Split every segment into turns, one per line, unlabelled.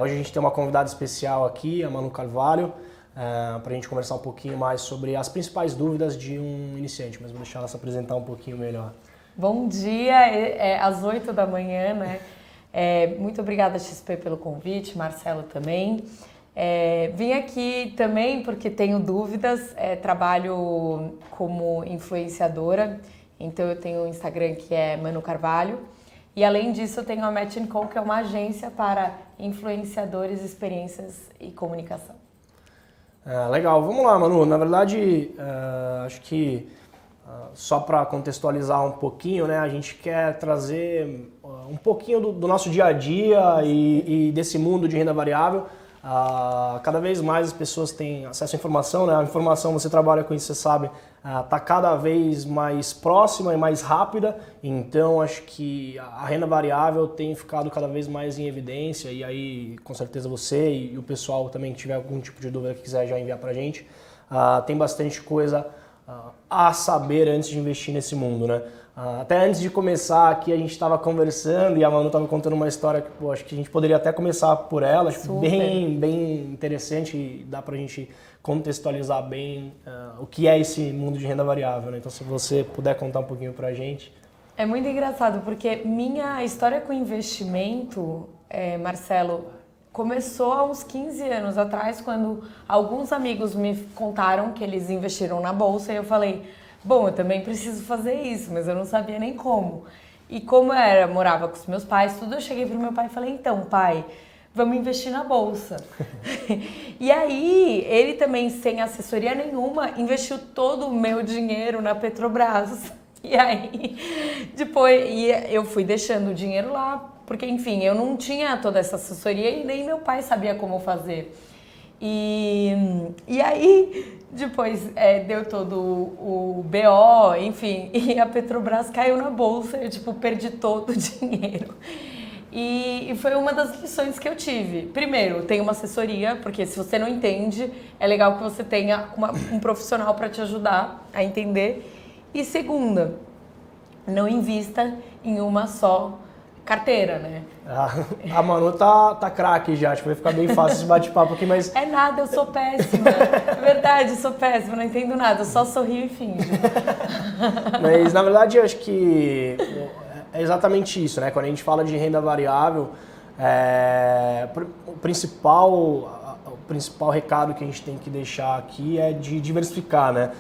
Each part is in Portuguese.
Hoje a gente tem uma convidada especial aqui, a Manu Carvalho, para a gente conversar um pouquinho mais sobre as principais dúvidas de um iniciante, mas vou deixar ela se apresentar um pouquinho melhor.
Bom dia, às 8 da manhã, né? Muito obrigada, XP, pelo convite, Marcelo também. Vim aqui também porque tenho dúvidas, trabalho como influenciadora, então eu tenho um Instagram que é Manu Carvalho, e além disso eu tenho a Match & Co, que é uma agência para influenciadores, experiências e comunicação.
Legal, vamos lá, Manu. Na verdade, acho que só para contextualizar um pouquinho, né, a gente quer trazer um pouquinho do nosso dia a dia e desse mundo de renda variável. Cada vez mais as pessoas têm acesso à informação, né? A informação, você trabalha com isso, você sabe, está cada vez mais próxima e mais rápida, então acho que a renda variável tem ficado cada vez mais em evidência, e aí com certeza você e o pessoal também que tiver algum tipo de dúvida que quiser já enviar para a gente, tem bastante coisa a saber antes de investir nesse mundo, né? Até antes de começar aqui a gente estava conversando e a Manu estava contando uma história que acho que a gente poderia até começar por ela, acho bem interessante e dá para a gente contextualizar bem o que é esse mundo de renda variável, né? Então se você puder contar um pouquinho para a gente.
É muito engraçado porque minha história com investimento, Marcelo, começou há uns 15 anos atrás, quando alguns amigos me contaram que eles investiram na bolsa e eu falei, bom, eu também preciso fazer isso, mas eu não sabia nem como. E como eu morava com os meus pais, tudo, eu cheguei pro meu pai e falei, então, pai, vamos investir na bolsa. E aí, ele também, sem assessoria nenhuma, investiu todo o meu dinheiro na Petrobras. E aí, depois, eu fui deixando o dinheiro lá, porque, enfim, eu não tinha toda essa assessoria e nem meu pai sabia como fazer. E aí, depois deu todo o BO, enfim, e a Petrobras caiu na bolsa, eu, perdi todo o dinheiro. E foi uma das lições que eu tive. Primeiro, tem uma assessoria, porque se você não entende, é legal que você tenha um profissional para te ajudar a entender. E segunda, não invista em uma só carteira, né?
A Manu tá craque já, acho que vai ficar bem fácil esse bate-papo aqui, mas...
É nada, eu sou péssima. É verdade, eu sou péssima, não entendo nada, eu só sorrio e finjo.
Mas, na verdade, eu acho que é exatamente isso, né? Quando a gente fala de renda variável, o principal recado que a gente tem que deixar aqui é de diversificar, né?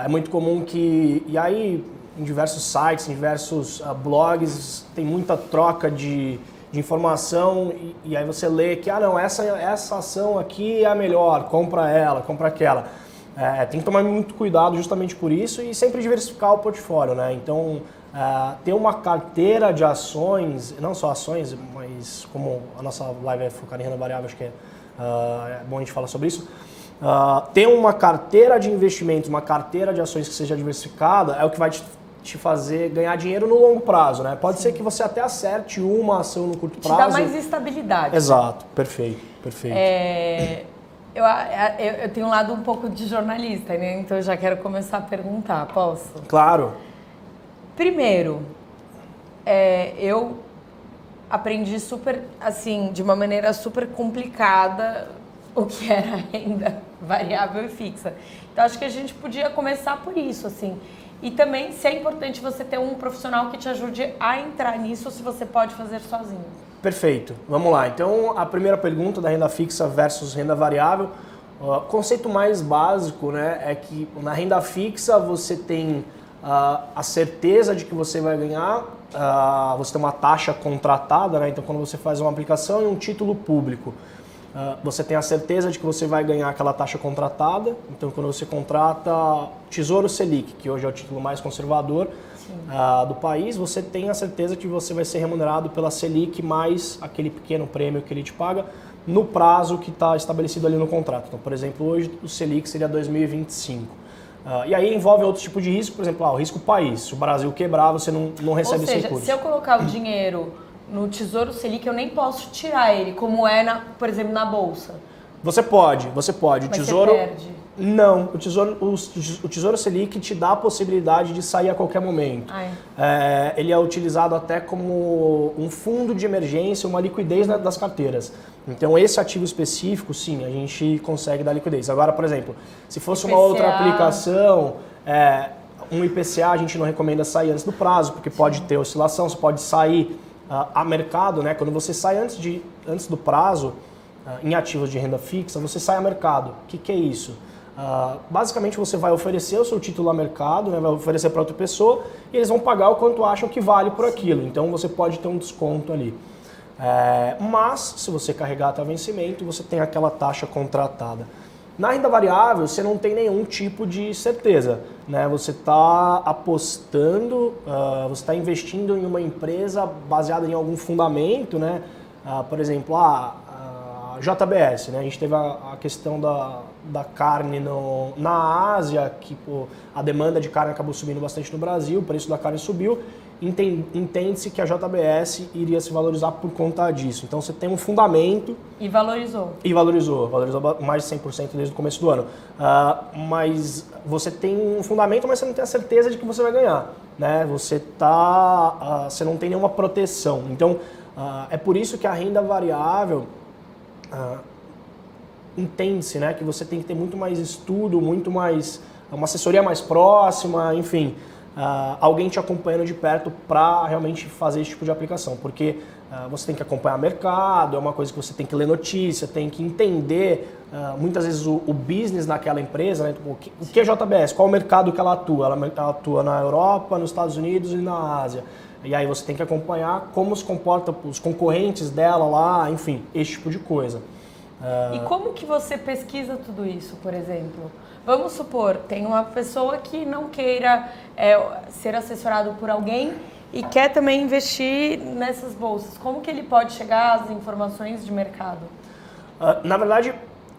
É muito comum que... E aí, em diversos sites, em diversos blogs, tem muita troca de informação e aí você lê que, não, essa ação aqui é a melhor, compra ela, compra aquela. Tem que tomar muito cuidado justamente por isso e sempre diversificar o portfólio, né? Então, ter uma carteira de ações, não só ações, mas como a nossa live é focada em renda variável, acho que é bom a gente falar sobre isso. Ter uma carteira de investimentos, uma carteira de ações que seja diversificada é o que vai te fazer ganhar dinheiro no longo prazo, né? Pode ser que você até acerte uma ação no curto prazo.
Te dá mais estabilidade.
Exato, perfeito.
Eu tenho um lado um pouco de jornalista, né? Então eu já quero começar a perguntar, posso?
Claro.
Primeiro, eu aprendi de uma maneira super complicada o que era renda variável e fixa. Então acho que a gente podia começar por isso, assim. E também se é importante você ter um profissional que te ajude a entrar nisso, se você pode fazer sozinho.
Perfeito. Vamos lá. Então, a primeira pergunta da renda fixa versus renda variável. O conceito mais básico, né, é que na renda fixa você tem a certeza de que você vai ganhar, você tem uma taxa contratada, né? Então quando você faz uma aplicação e um título público, você tem a certeza de que você vai ganhar aquela taxa contratada. Então quando você contrata Tesouro Selic, que hoje é o título mais conservador do país, você tem a certeza que você vai ser remunerado pela Selic mais aquele pequeno prêmio que ele te paga no prazo que está estabelecido ali no contrato. Então, por exemplo, hoje o Selic seria 2025. E aí envolve outro tipo de risco, por exemplo, o risco país. Se o Brasil quebrar, você não recebe esse recurso.
Ou seja, se eu colocar o dinheiro no Tesouro Selic, eu nem posso tirar ele, como é, por exemplo, na Bolsa.
Você pode. O
Mas
Tesouro...
você perde.
Não, o Tesouro Selic te dá a possibilidade de sair a qualquer momento. Ele é utilizado até como um fundo de emergência, uma liquidez das carteiras. Então esse ativo específico, sim, a gente consegue dar liquidez. Agora, por exemplo, se fosse uma outra aplicação, um IPCA a gente não recomenda sair antes do prazo, porque pode ter oscilação, você pode sair a mercado, né? Quando você sai antes do prazo, em ativos de renda fixa, você sai a mercado. O que é isso? Basicamente você vai oferecer o seu título a mercado, né, vai oferecer para outra pessoa e eles vão pagar o quanto acham que vale por aquilo. Então você pode ter um desconto ali. Mas se você carregar até o vencimento, você tem aquela taxa contratada. Na renda variável você não tem nenhum tipo de certeza, né? Você está apostando, você está investindo em uma empresa baseada em algum fundamento, né? Por exemplo, JBS, né? A gente teve a questão da carne na Ásia, que a demanda de carne acabou subindo bastante no Brasil, o preço da carne subiu, entende-se que a JBS iria se valorizar por conta disso. Então você tem um fundamento...
E valorizou.
Valorizou mais de 100% desde o começo do ano. Mas você tem um fundamento, mas você não tem a certeza de que você vai ganhar, né? Você não tem nenhuma proteção. Então é por isso que a renda variável... entende-se, né, que você tem que ter muito mais estudo, muito mais uma assessoria mais próxima, enfim, alguém te acompanhando de perto para realmente fazer esse tipo de aplicação, porque você tem que acompanhar mercado, é uma coisa que você tem que ler notícia, tem que entender muitas vezes o business naquela empresa, né, tipo, o que é JBS, qual o mercado que ela atua? Ela atua na Europa, nos Estados Unidos e na Ásia. E aí você tem que acompanhar como se comportam os concorrentes dela lá, enfim, esse tipo de coisa.
E como que você pesquisa tudo isso, por exemplo? Vamos supor, tem uma pessoa que não queira ser assessorado por alguém e quer também investir nessas bolsas. Como que ele pode chegar às informações de mercado?
Na verdade,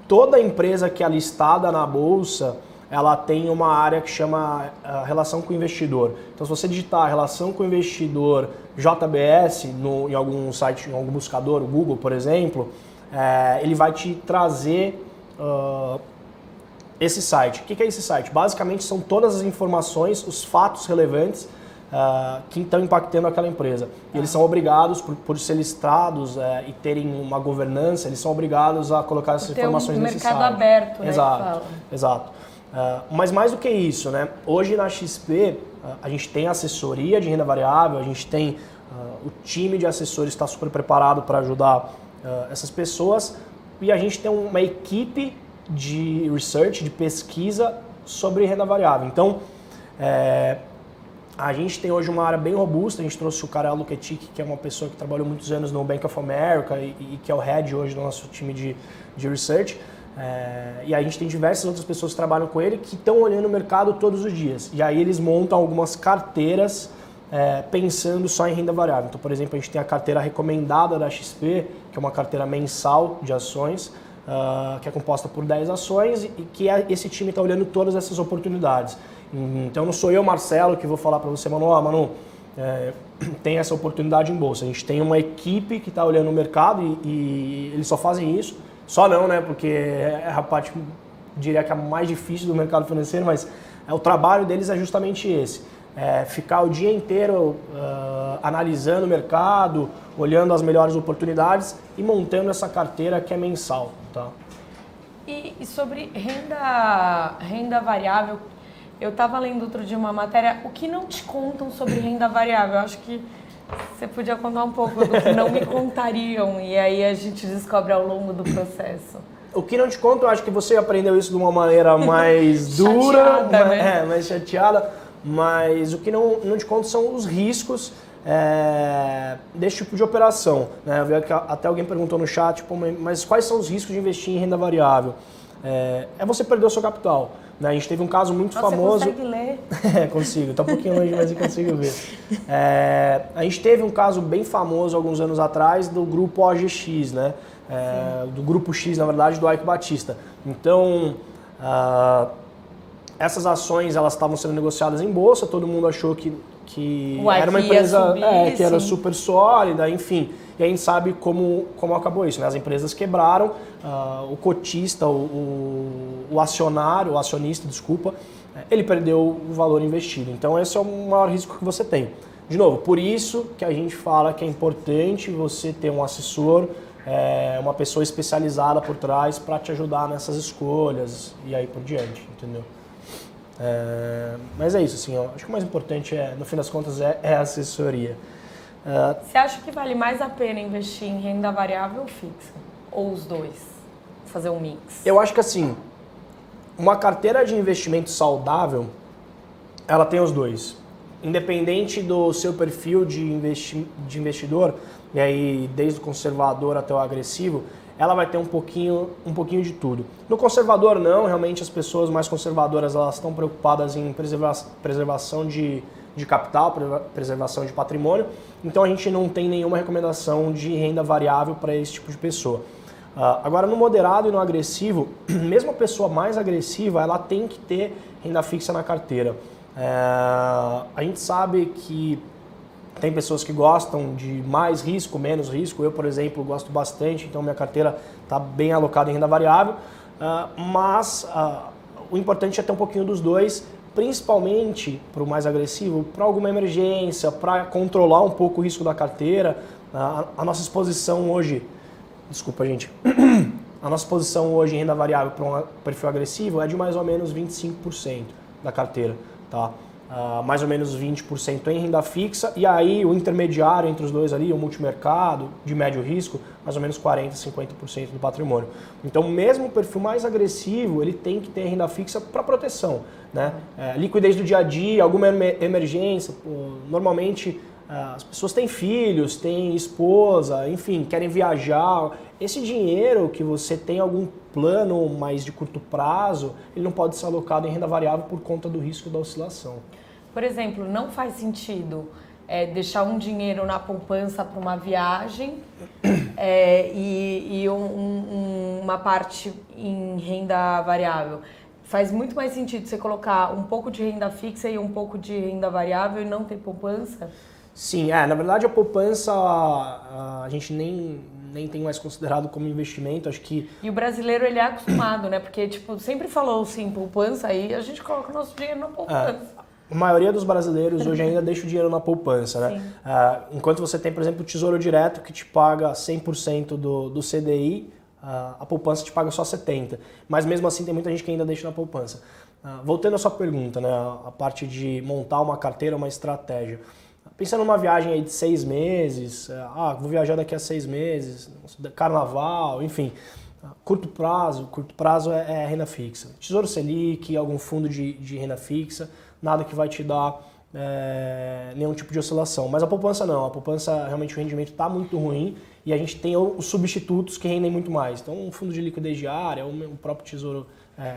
toda empresa que é listada na bolsa, ela tem uma área que chama relação com o investidor. Então, se você digitar relação com o investidor JBS em algum site, em algum buscador, o Google, por exemplo, ele vai te trazer esse site. O que é esse site? Basicamente, são todas as informações, os fatos relevantes que estão impactando aquela empresa. E eles são obrigados, por ser listados e terem uma governança, eles são obrigados a colocar essas informações nesse site.
Mercado aberto, né?
Exato. Mas mais do que isso, né? Hoje na XP a gente tem assessoria de renda variável, a gente tem o time de assessores está super preparado para ajudar essas pessoas e a gente tem uma equipe de research, de pesquisa sobre renda variável. Então, a gente tem hoje uma área bem robusta, a gente trouxe o Karel Luketic, que é uma pessoa que trabalhou muitos anos no Bank of America e que é o head hoje do nosso time de research. E a gente tem diversas outras pessoas que trabalham com ele que estão olhando o mercado todos os dias. E aí eles montam algumas carteiras pensando só em renda variável. Então, por exemplo, a gente tem a carteira recomendada da XP, que é uma carteira mensal de ações, que é composta por 10 ações e que esse time está olhando todas essas oportunidades. Então não sou eu, Marcelo, que vou falar para você, Manu, tem essa oportunidade em bolsa. A gente tem uma equipe que está olhando o mercado e eles só fazem isso. Só não, né? Porque é a parte, diria que é a mais difícil do mercado financeiro, mas o trabalho deles é justamente esse. Ficar o dia inteiro analisando o mercado, olhando as melhores oportunidades e montando essa carteira que é mensal. Tá?
E sobre renda variável, eu estava lendo outro dia uma matéria, o que não te contam sobre renda variável? Eu acho que você podia contar um pouco do que não me contariam e aí a gente descobre ao longo do processo.
O que não te conto, eu acho que você aprendeu isso de uma maneira mais dura,
né?
Mais chateada, mas o que não te conto são os riscos desse tipo de operação. Né? Eu vi que até alguém perguntou no chat, mas quais são os riscos de investir em renda variável? É você perder o seu capital. Né? A gente teve um caso muito famoso...
Você consegue ler?
Consigo, está um pouquinho longe, mas eu consigo ver. A gente teve um caso bem famoso alguns anos atrás do grupo OGX, né? Do grupo X, na verdade, do Eike Batista. Então, essas ações elas estavam sendo negociadas em bolsa, todo mundo achou que era uma empresa que era super sólida, enfim. e a gente sabe como acabou isso, né? As empresas quebraram, o cotista, o acionista, desculpa, ele perdeu o valor investido. Então esse é o maior risco que você tem. De novo, por isso que a gente fala que é importante você ter um assessor, uma pessoa especializada por trás para te ajudar nessas escolhas e aí por diante, entendeu? Mas é isso, assim, acho que o mais importante no fim das contas, é a assessoria.
Você acha que vale mais a pena investir em renda variável ou fixa? Ou os dois? Fazer um mix?
Eu acho que assim, uma carteira de investimento saudável, ela tem os dois. Independente do seu perfil de investidor, e aí desde o conservador até o agressivo, ela vai ter um pouquinho de tudo. No conservador não, realmente as pessoas mais conservadoras elas estão preocupadas em preservação de capital, preservação de patrimônio, então a gente não tem nenhuma recomendação de renda variável para esse tipo de pessoa. Agora no moderado e no agressivo, mesmo a pessoa mais agressiva, ela tem que ter renda fixa na carteira. A gente sabe que tem pessoas que gostam de mais risco, menos risco. Eu, por exemplo, gosto bastante, então minha carteira está bem alocada em renda variável. Mas o importante é ter um pouquinho dos dois, principalmente para o mais agressivo, para alguma emergência, para controlar um pouco o risco da carteira. A nossa exposição hoje, desculpa gente, a nossa exposição hoje em renda variável para um perfil agressivo é de mais ou menos 25% da carteira. Tá? Mais ou menos 20% em renda fixa e aí o intermediário entre os dois ali, o multimercado de médio risco, mais ou menos 40%, 50% do patrimônio. Então mesmo o perfil mais agressivo, ele tem que ter renda fixa para proteção, né? Liquidez do dia a dia, alguma emergência, normalmente as pessoas têm filhos, têm esposa, enfim, querem viajar. Esse dinheiro que você tem algum plano mais de curto prazo, ele não pode ser alocado em renda variável por conta do risco da oscilação.
Por exemplo, não faz sentido deixar um dinheiro na poupança para uma viagem e uma parte em renda variável. Faz muito mais sentido você colocar um pouco de renda fixa e um pouco de renda variável e não ter poupança?
Sim, na verdade a poupança a gente nem tem mais considerado como investimento, acho que...
E o brasileiro, ele é acostumado, né? Porque, tipo, sempre falou, sim, poupança, aí a gente coloca o nosso dinheiro na poupança.
A maioria dos brasileiros hoje ainda deixa o dinheiro na poupança, né? Enquanto você tem, por exemplo, o Tesouro Direto, que te paga 100% do CDI, a poupança te paga só 70%. Mas mesmo assim tem muita gente que ainda deixa na poupança. Voltando à sua pergunta, né? A parte de montar uma carteira, uma estratégia. Pensando numa viagem aí de 6 meses, vou viajar daqui a 6 meses, carnaval, enfim, curto prazo é renda fixa. Tesouro Selic, algum fundo de renda fixa, nada que vai te dar nenhum tipo de oscilação. Mas a poupança não, a poupança realmente o rendimento está muito ruim e a gente tem os substitutos que rendem muito mais. Então um fundo de liquidez diária, o próprio Tesouro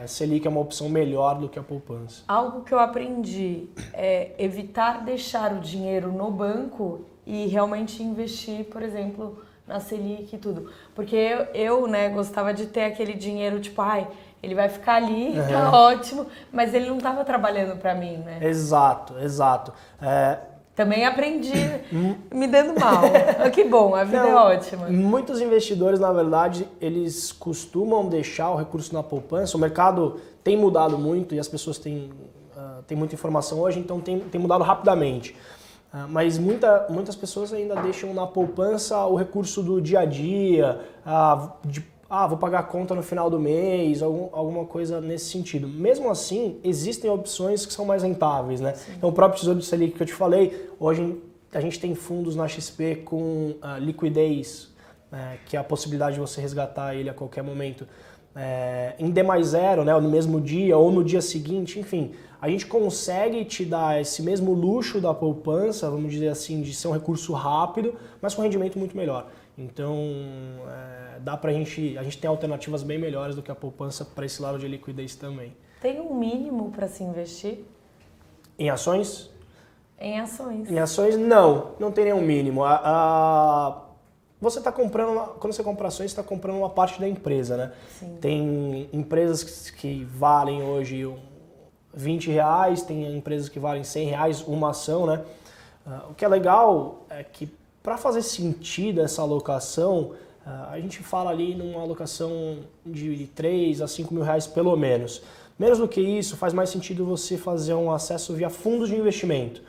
Selic é uma opção melhor do que a poupança.
Algo que eu aprendi é evitar deixar o dinheiro no banco e realmente investir, por exemplo, na Selic e tudo. Porque eu gostava de ter aquele dinheiro, tipo, ele vai ficar ali, tá ótimo, mas ele não estava trabalhando para mim, né?
Exato.
Também aprendi me dando mal. Que bom, a vida é ótima.
Muitos investidores, na verdade, eles costumam deixar o recurso na poupança. O mercado tem mudado muito e as pessoas têm muita informação hoje, então tem mudado rapidamente. Mas muitas pessoas ainda deixam na poupança o recurso do dia a dia, vou pagar a conta no final do mês, alguma coisa nesse sentido. Mesmo assim, existem opções que são mais rentáveis, né? Então, o próprio Tesouro Selic que eu te falei, hoje a gente tem fundos na XP com liquidez, que é a possibilidade de você resgatar ele a qualquer momento, em D mais zero, né? No mesmo dia ou no dia seguinte, enfim. A gente consegue te dar esse mesmo luxo da poupança, vamos dizer assim, de ser um recurso rápido, mas com rendimento muito melhor. Então, dá pra a gente tem alternativas bem melhores do que a poupança para esse lado de liquidez também.
Tem um mínimo para se investir?
Em ações?
Em ações.
Em ações, não tem nenhum mínimo. Você está comprando, quando você compra ações, você está comprando uma parte da empresa, né?
Sim.
Tem empresas que valem hoje R$20, tem empresas que valem R$100 uma ação, né? O que é legal é que para fazer sentido essa alocação, a gente fala ali numa alocação de 3 a 5 mil reais pelo menos. Menos do que isso, faz mais sentido você fazer um acesso via fundos de investimento,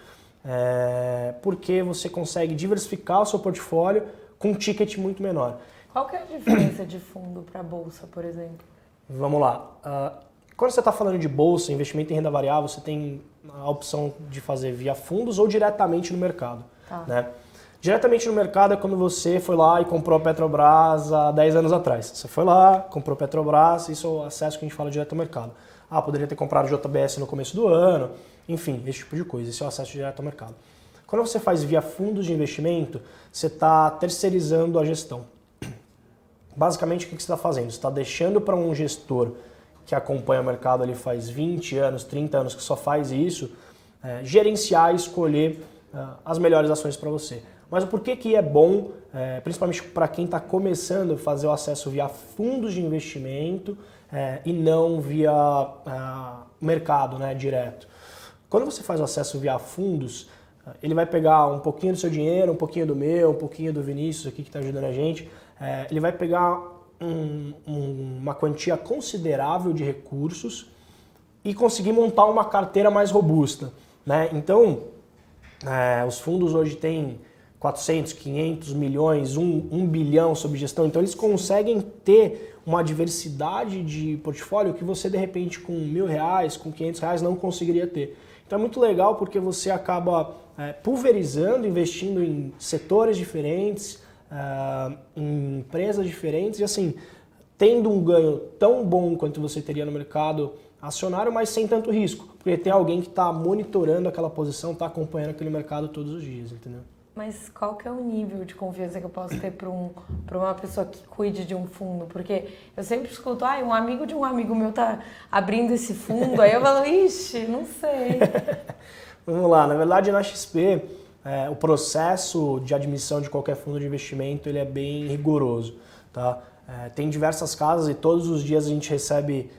porque você consegue diversificar o seu portfólio com um ticket muito menor.
Qual que é a diferença de fundo para bolsa, por exemplo?
Vamos lá. Quando você está falando de bolsa, investimento em renda variável, você tem a opção de fazer via fundos ou diretamente no mercado.
Tá.
Né? Diretamente no mercado é quando você foi lá e comprou a Petrobras há 10 anos atrás. Você foi lá, comprou a Petrobras, isso é o acesso que a gente fala direto ao mercado. Poderia ter comprado JBS no começo do ano, enfim, esse tipo de coisa, esse é o acesso direto ao mercado. Quando você faz via fundos de investimento, você está terceirizando a gestão. Basicamente, o que você está fazendo? Você está deixando para um gestor que acompanha o mercado ali faz 20 anos, 30 anos, que só faz isso, gerenciar e escolher as melhores ações para você. Mas o porquê que é bom, principalmente para quem está começando a fazer o acesso via fundos de investimento e não via mercado, né, direto. Quando você faz o acesso via fundos, ele vai pegar um pouquinho do seu dinheiro, um pouquinho do meu, um pouquinho do Vinícius aqui que está ajudando a gente. Ele vai pegar uma quantia considerável de recursos e conseguir montar uma carteira mais robusta, né? Então, os fundos hoje têm 400, 500 milhões, 1 bilhão sob gestão, então eles conseguem ter uma diversidade de portfólio que você, de repente, com R$1.000, com R$500 não conseguiria ter. Então é muito legal porque você acaba pulverizando, investindo em setores diferentes, em empresas diferentes e assim, tendo um ganho tão bom quanto você teria no mercado acionário, mas sem tanto risco, porque tem alguém que está monitorando aquela posição, está acompanhando aquele mercado todos os dias, entendeu?
Mas qual que é o nível de confiança que eu posso ter para uma pessoa que cuide de um fundo? Porque eu sempre escuto, um amigo de um amigo meu tá abrindo esse fundo, aí eu falo, ixi, não sei.
Vamos lá, na verdade na XP, o processo de admissão de qualquer fundo de investimento ele é bem rigoroso, tá? Tem diversas casas e todos os dias a gente recebe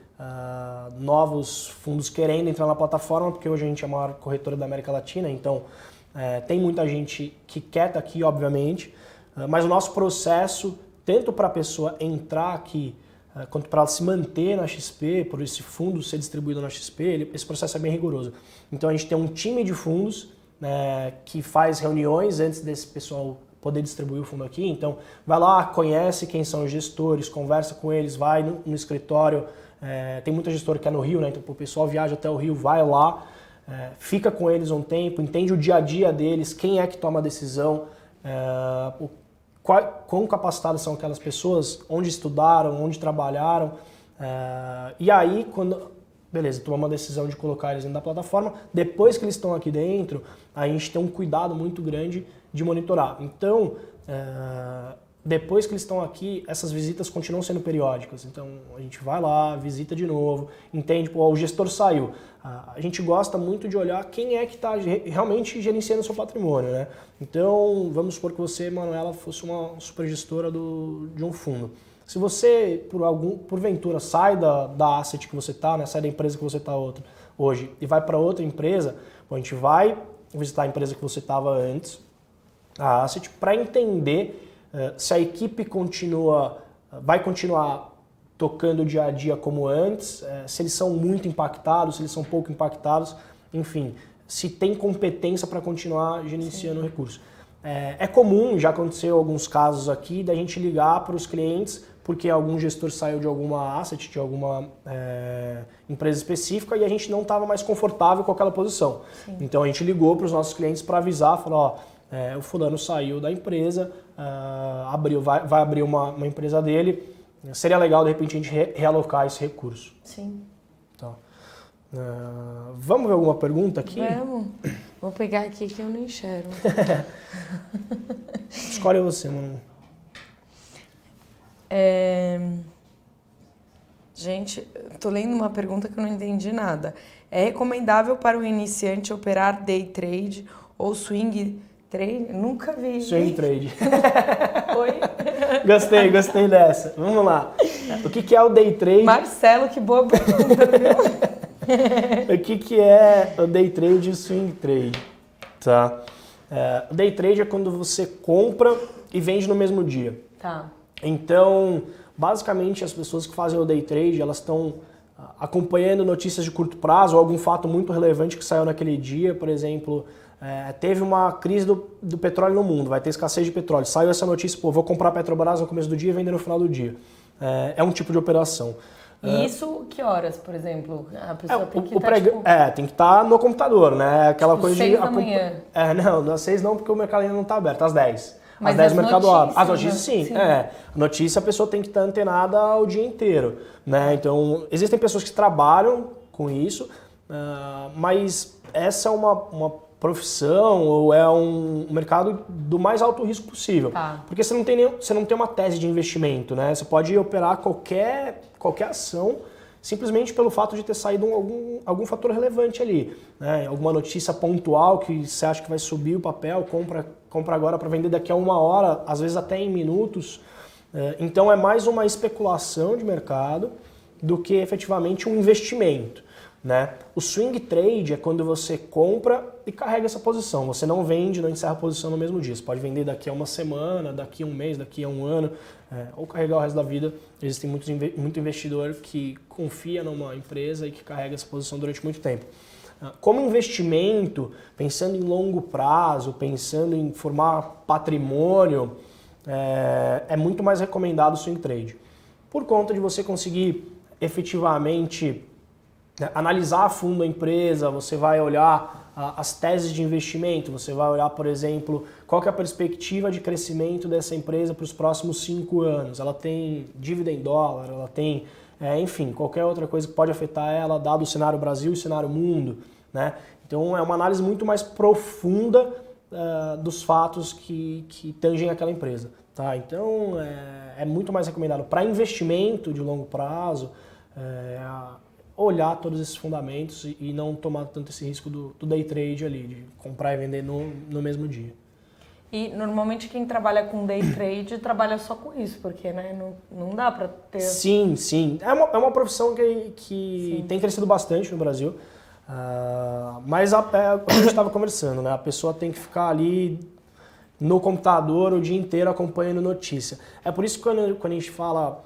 novos fundos querendo entrar na plataforma, porque hoje a gente é a maior corretora da América Latina, então tem muita gente que quer estar aqui, obviamente, mas o nosso processo, tanto para a pessoa entrar aqui, quanto para ela se manter na XP, por esse fundo ser distribuído na XP, esse processo é bem rigoroso. Então a gente tem um time de fundos que faz reuniões antes desse pessoal poder distribuir o fundo aqui. Então vai lá, conhece quem são os gestores, conversa com eles, vai no escritório. Tem muita gestora que é no Rio, né? Então o pessoal viaja até o Rio, vai lá, fica com eles um tempo, entende o dia a dia deles, quem é que toma a decisão, quão capacitadas são aquelas pessoas, onde estudaram, onde trabalharam. E aí, beleza, toma uma decisão de colocar eles dentro da plataforma. Depois que eles estão aqui dentro, a gente tem um cuidado muito grande de monitorar. Então, depois que eles estão aqui, essas visitas continuam sendo periódicas. Então, a gente vai lá, visita de novo, entende, o gestor saiu. A gente gosta muito de olhar quem é que está realmente gerenciando o seu patrimônio, né? Então, vamos supor que você, Manuela, fosse uma supergestora de um fundo. Se você, porventura, sai da asset que você está, né, sai da empresa que você está hoje e vai para outra empresa, a gente vai visitar a empresa que você estava antes, a asset, para entender se a equipe vai continuar tocando o dia a dia como antes, se eles são muito impactados, se eles são pouco impactados, enfim, se tem competência para continuar gerenciando o recurso. É comum, já aconteceu alguns casos aqui, da gente ligar para os clientes porque algum gestor saiu de alguma asset, de alguma empresa específica e a gente não estava mais confortável com aquela posição. Sim. Então a gente ligou para os nossos clientes para avisar, falou, o fulano saiu da empresa, vai abrir uma empresa dele, seria legal de repente a gente realocar esse recurso.
Sim.
Então, vamos ver alguma pergunta aqui?
Vamos. Vou pegar aqui que eu não enxergo.
Escolhe você, mano.
Gente, tô lendo uma pergunta que eu não entendi nada. É recomendável para o iniciante operar day trade ou swing trade? Nunca vi.
Swing trade.
Oi?
Gostei dessa. Vamos lá. O que é o day trade?
Marcelo, que boa pergunta, viu?
O que é o day trade e o swing trade? Tá. O day trade é quando você compra e vende no mesmo dia.
Tá.
Então, basicamente, as pessoas que fazem o day trade, elas estão acompanhando notícias de curto prazo ou algum fato muito relevante que saiu naquele dia. Por exemplo, teve uma crise do petróleo no mundo, vai ter escassez de petróleo. Saiu essa notícia, pô, vou comprar Petrobras no começo do dia e vender no final do dia. É um tipo de operação.
E isso, que horas, por exemplo? A pessoa tem que
tem que estar no computador, né? Aquela coisa
6 da manhã.
Não, às 6 não, porque o mercado ainda não está aberto, às 10.
Mas
às 10 o mercado abre. As
notícias,
notícias, sim.
sim.
A notícia a pessoa tem que estar antenada o dia inteiro, né? Então, existem pessoas que trabalham com isso, mas essa é uma profissão ou é um mercado do mais alto risco possível.
Tá.
Porque você não tem uma tese de investimento, né? Você pode operar qualquer ação simplesmente pelo fato de ter saído algum fator relevante ali, né? Alguma notícia pontual que você acha que vai subir o papel, compra agora para vender daqui a 1 hora, às vezes até em minutos. Então é mais uma especulação de mercado do que efetivamente um investimento, né? O swing trade é quando você compra e carrega essa posição. Você não vende, não encerra a posição no mesmo dia. Você pode vender daqui a 1 semana, daqui a 1 mês, daqui a 1 ano, ou carregar o resto da vida. Existem muito investidor que confia numa empresa e que carrega essa posição durante muito tempo. Como investimento, pensando em longo prazo, pensando em formar patrimônio, é muito mais recomendado o swing trade. Por conta de você conseguir efetivamente analisar a fundo a empresa, você vai olhar as teses de investimento, você vai olhar, por exemplo, qual que é a perspectiva de crescimento dessa empresa para os próximos 5 anos. Ela tem dívida em dólar, ela tem, enfim, qualquer outra coisa que pode afetar ela, dado o cenário Brasil e o cenário mundo, né? Então é uma análise muito mais profunda dos fatos que tangem aquela empresa. Tá? Então é muito mais recomendado para investimento de longo prazo, olhar todos esses fundamentos e não tomar tanto esse risco do day trade ali, de comprar e vender no mesmo dia.
E normalmente quem trabalha com day trade trabalha só com isso, porque né, não dá para ter...
Sim, sim. É uma profissão que tem crescido bastante no Brasil, mas a gente estava conversando, né? A pessoa tem que ficar ali no computador o dia inteiro acompanhando notícia. É por isso que quando a gente fala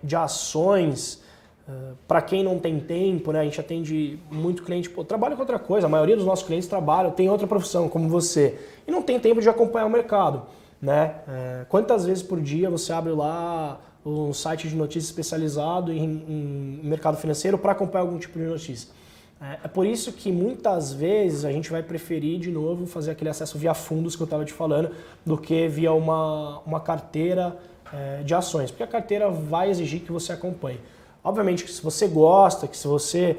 de ações... Para quem não tem tempo, né, a gente atende muito cliente, trabalha com outra coisa, a maioria dos nossos clientes trabalham, tem outra profissão, como você, e não tem tempo de acompanhar o mercado, né? Quantas vezes por dia você abre lá um site de notícia especializado em mercado financeiro para acompanhar algum tipo de notícia? É por isso que muitas vezes a gente vai preferir, de novo, fazer aquele acesso via fundos que eu estava te falando, do que via uma carteira de ações, porque a carteira vai exigir que você acompanhe. Obviamente que se você gosta, que se você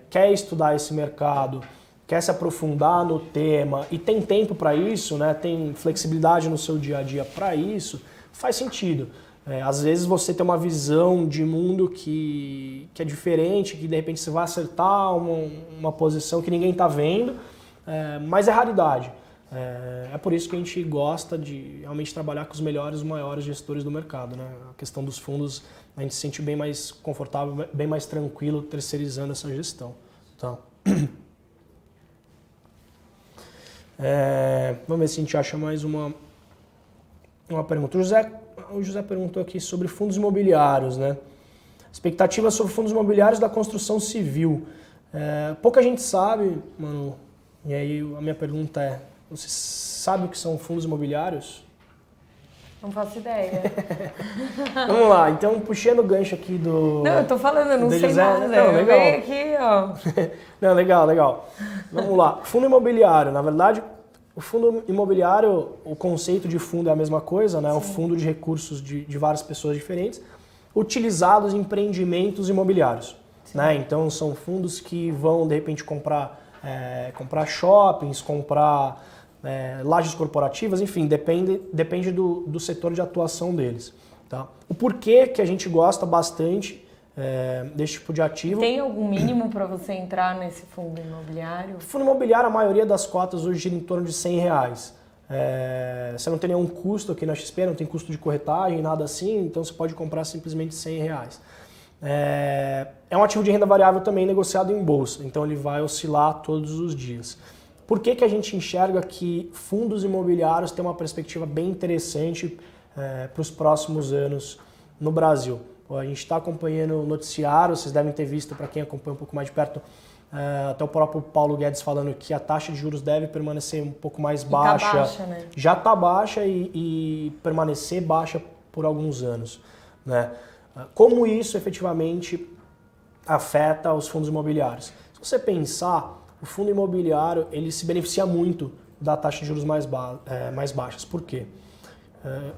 quer estudar esse mercado, quer se aprofundar no tema e tem tempo para isso, né, tem flexibilidade no seu dia a dia para isso, faz sentido. Às vezes você tem uma visão de mundo que é diferente, que de repente você vai acertar uma posição que ninguém está vendo, mas é raridade. É por isso que a gente gosta de realmente trabalhar com os melhores, os maiores gestores do mercado, né? A questão dos fundos, a gente se sente bem mais confortável, bem mais tranquilo terceirizando essa gestão. Então, vamos ver se a gente acha mais uma pergunta. O José perguntou aqui sobre fundos imobiliários, né? Expectativas sobre fundos imobiliários da construção civil. Pouca gente sabe, Manu, e aí a minha pergunta é: você sabe o que são fundos imobiliários?
Não faço ideia.
Vamos lá, então puxando o gancho aqui do...
Não, eu tô falando, eu não sei
José,
nada.
não, legal.
Eu venho aqui, ó.
Não, legal. Vamos lá. Fundo imobiliário, na verdade, o fundo imobiliário, o conceito de fundo é a mesma coisa, né? Sim. Um fundo de recursos de várias pessoas diferentes, utilizados em empreendimentos imobiliários. Né? Então são fundos que vão, de repente, comprar shoppings, comprar lajes corporativas, enfim, depende do setor de atuação deles. Tá? O porquê que a gente gosta bastante desse tipo de ativo...
Tem algum mínimo para você entrar nesse fundo imobiliário?
Fundo imobiliário, a maioria das cotas hoje gira em torno de R$100. Você não tem nenhum custo aqui na XP, não tem custo de corretagem, nada assim, então você pode comprar simplesmente R$100. É um ativo de renda variável também negociado em bolsa, então ele vai oscilar todos os dias. por que a gente enxerga que fundos imobiliários têm uma perspectiva bem interessante para os próximos anos no Brasil? A gente está acompanhando o noticiário, vocês devem ter visto, para quem acompanha um pouco mais de perto, até o próprio Paulo Guedes falando que a taxa de juros deve permanecer um pouco mais baixa.
Tá baixa, né?
Já está baixa e permanecer baixa por alguns anos, né? Como isso efetivamente afeta os fundos imobiliários? Se você pensar, o fundo imobiliário ele se beneficia muito da taxa de juros mais baixas. Por quê?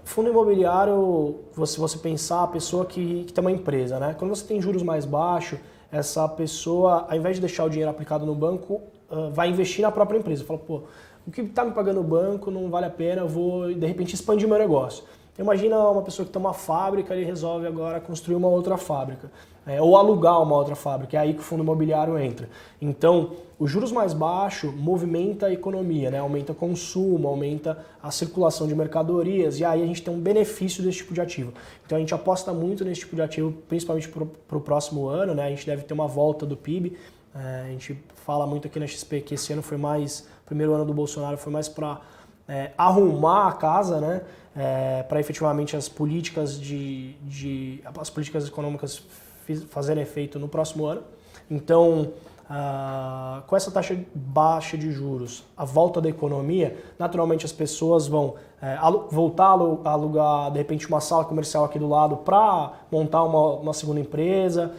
Fundo imobiliário, se você pensar, a pessoa que tem uma empresa, né? Quando você tem juros mais baixos, essa pessoa, ao invés de deixar o dinheiro aplicado no banco, vai investir na própria empresa. Fala, pô, o que está me pagando o banco não vale a pena, eu vou, de repente, expandir meu negócio. Imagina uma pessoa que tem uma fábrica e resolve agora construir uma outra fábrica, ou alugar uma outra fábrica, é aí que o fundo imobiliário entra. Então, os juros mais baixos movimenta a economia, né? Aumenta o consumo, aumenta a circulação de mercadorias, e aí a gente tem um benefício desse tipo de ativo. Então a gente aposta muito nesse tipo de ativo, principalmente para o próximo ano, né? A gente deve ter uma volta do PIB, a gente fala muito aqui na XP que esse ano foi mais, o primeiro ano do Bolsonaro foi mais para arrumar a casa, né? Para efetivamente as políticas as políticas econômicas fazerem efeito no próximo ano. Então, com essa taxa baixa de juros, a volta da economia, naturalmente as pessoas vão voltar a alugar de repente uma sala comercial aqui do lado para montar uma segunda empresa,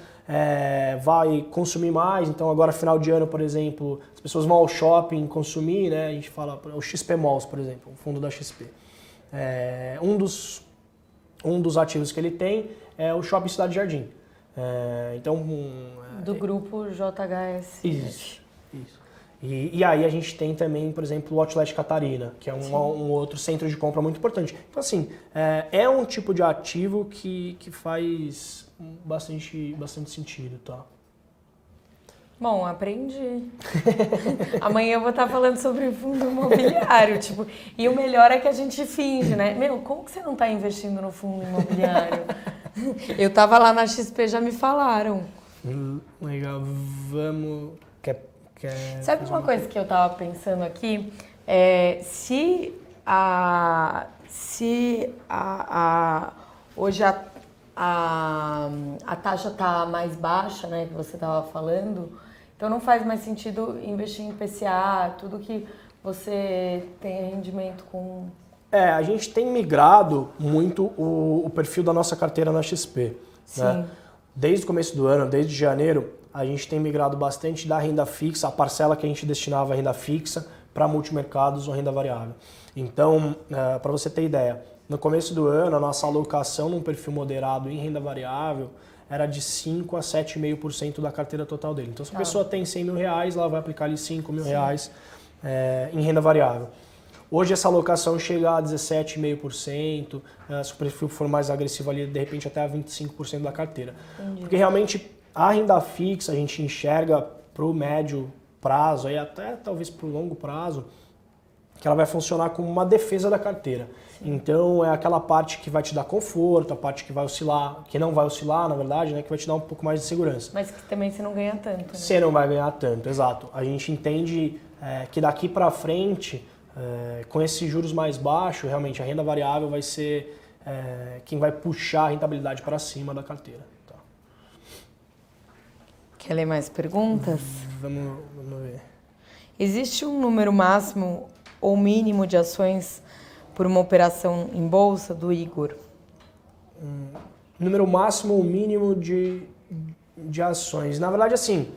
vai consumir mais. Então agora final de ano, por exemplo, as pessoas vão ao shopping consumir, né? A gente fala o XP Malls, por exemplo, o fundo da XP. Um dos ativos que ele tem é o Shopping Cidade Jardim.
Do grupo JHS.
Isso. E aí a gente tem também, por exemplo, o Outlet Catarina, que é um outro centro de compra muito importante. Então, assim, é um tipo de ativo que faz bastante sentido, tá?
Bom, aprendi. Amanhã eu vou estar falando sobre fundo imobiliário, tipo, e o melhor é que a gente finge, né? Meu, como que você não está investindo no fundo imobiliário? Eu tava lá na XP, já me falaram.
Legal, vamos...
Sabe uma coisa que eu tava pensando aqui? Hoje a taxa tá mais baixa, né, que você tava falando, então não faz mais sentido investir em PCA, tudo que você tem rendimento com...
A gente tem migrado muito o perfil da nossa carteira na XP.
Sim.
Né? Desde o começo do ano, desde janeiro, a gente tem migrado bastante da renda fixa, a parcela que a gente destinava à renda fixa, para multimercados ou renda variável. Então, para você ter ideia, no começo do ano, a nossa alocação num perfil moderado em renda variável era de 5 a 7,5% da carteira total dele. Então, se a pessoa tem 100 mil reais, ela vai aplicar ali 5 mil reais em renda variável. Hoje essa alocação chega a 17,5%, se o perfil for mais agressivo ali, de repente até a 25% da carteira.
Entendi.
Porque realmente a renda fixa a gente enxerga para o médio prazo, e até talvez para o longo prazo, que ela vai funcionar como uma defesa da carteira. Sim. Então é aquela parte que vai te dar conforto, a parte que vai oscilar, que não vai oscilar, na verdade, né, que vai te dar um pouco mais de segurança.
Mas que também você não ganha tanto, né?
Você não vai ganhar tanto, exato. A gente entende que daqui para frente, com esses juros mais baixos, realmente a renda variável vai ser quem vai puxar a rentabilidade para cima da carteira. Tá.
Quer ler mais perguntas?
Vamos ver.
Existe um número máximo ou mínimo de ações por uma operação em bolsa, do Igor?
Número máximo ou mínimo de ações. Na verdade, assim,